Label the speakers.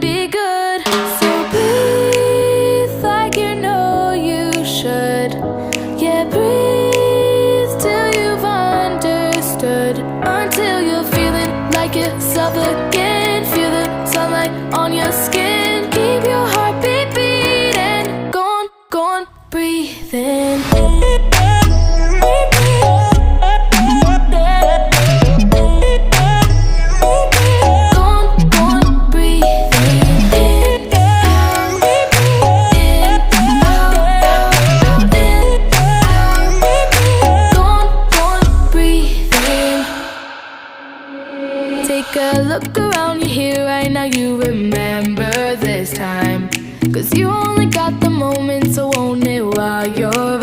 Speaker 1: be good. So breathe like you know you should. Yeah, breathe till you've understood. Until you're feeling like yourself again. Feel the sunlight on your skin. Keep your heartbeat beating. Go on, breathe in. Take a look around you here right now, you remember this time. Cause you only got the moment, so own it while you're